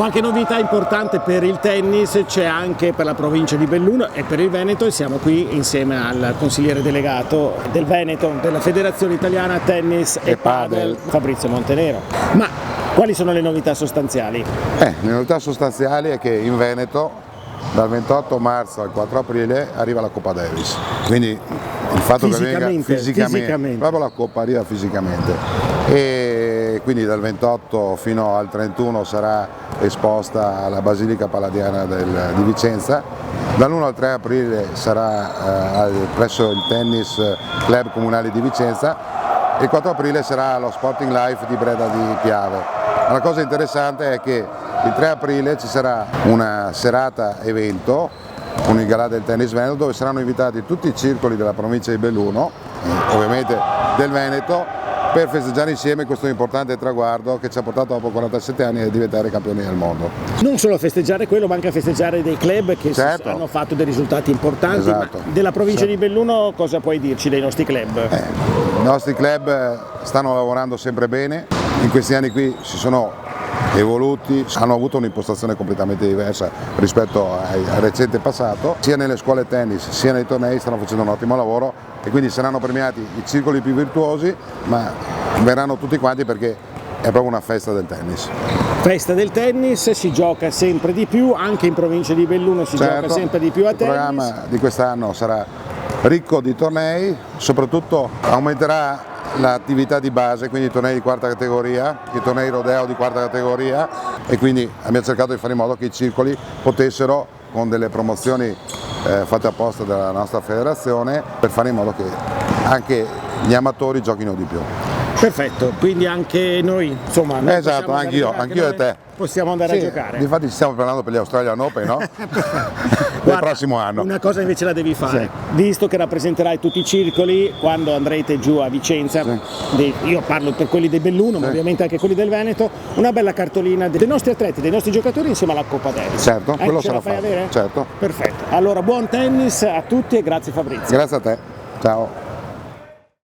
Qualche novità importante per il tennis c'è anche per la provincia di Belluno e per il Veneto, e siamo qui insieme al consigliere delegato del Veneto della Federazione Italiana Tennis e Padel, Fabrizio Montenero. Ma quali sono le novità sostanziali? Le novità sostanziali è che in Veneto dal 28 marzo al 4 aprile arriva la Coppa Davis, quindi il fatto che venga fisicamente, proprio la Coppa arriva fisicamente, e quindi dal 28 fino al 31 sarà esposta alla Basilica Palladiana di Vicenza, dall'1 al 3 aprile sarà presso il Tennis Club Comunale di Vicenza e il 4 aprile sarà allo Sporting Life di Breda di Piave. La cosa interessante è che il 3 aprile ci sarà una serata evento con il Galà del Tennis Veneto, dove saranno invitati tutti i circoli della provincia di Belluno, ovviamente del Veneto, per festeggiare insieme questo importante traguardo che ci ha portato dopo 47 anni a diventare campioni del mondo. Non solo a festeggiare quello, ma anche a festeggiare dei club che hanno fatto dei risultati importanti. Esatto. Ma della provincia di Belluno cosa puoi dirci dei nostri club? I nostri club stanno lavorando sempre bene, in questi anni qui si sono evoluti, hanno avuto un'impostazione completamente diversa rispetto al recente passato, sia nelle scuole tennis sia nei tornei stanno facendo un ottimo lavoro e quindi saranno premiati i circoli più virtuosi, ma verranno tutti quanti perché è proprio una festa del tennis. Festa del tennis, si gioca sempre di più, anche in provincia di Belluno si gioca sempre di più a tennis. Il programma di quest'anno sarà ricco di tornei, soprattutto aumenterà l'attività di base, quindi i tornei di quarta categoria, i tornei rodeo di quarta categoria, e quindi abbiamo cercato di fare in modo che i circoli potessero, con delle promozioni fatte apposta dalla nostra federazione, per fare in modo che anche gli amatori giochino di più. Perfetto, quindi anche noi, insomma, noi esatto, anch'io e te. Possiamo andare a giocare. Infatti ci stiamo preparando per gli Australian Open, no? Del prossimo anno. Una cosa invece la devi fare, visto che rappresenterai tutti i circoli quando andrete giù a Vicenza, io parlo per quelli del Belluno, ma ovviamente anche quelli del Veneto, una bella cartolina dei nostri atleti, dei nostri giocatori insieme alla Coppa Davis. Certo, quello ce la fai avere? Certo. Perfetto. Allora, buon tennis a tutti e grazie Fabrizio. Grazie a te. Ciao.